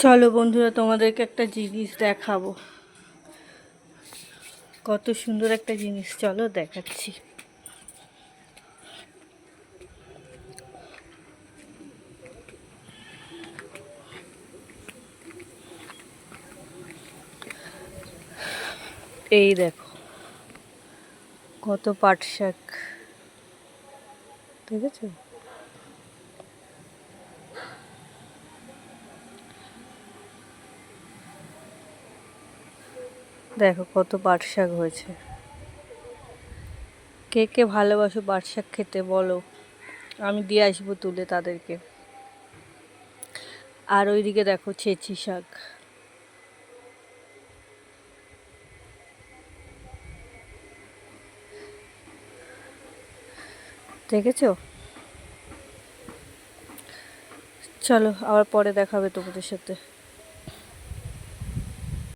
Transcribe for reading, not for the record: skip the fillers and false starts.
চলো বন্ধুরা, তোমাদেরকে একটা জিনিস দেখাবো। কত সুন্দর একটা জিনিস, চলো দেখাচ্ছি। এই দেখো, কত পাট শাক, দেখেছো? দেখো কত পাট শাক হয়েছে। কে কে ভালোবাসো পাট শাক খেতে বলো, আমি দিয়ে আসবো তুলে তাদেরকে। আর ওইদিকে দেখো ছেঁচি শাক, দেখেছো? চলো আবার পরে দেখাবে তোমাদের সাথে।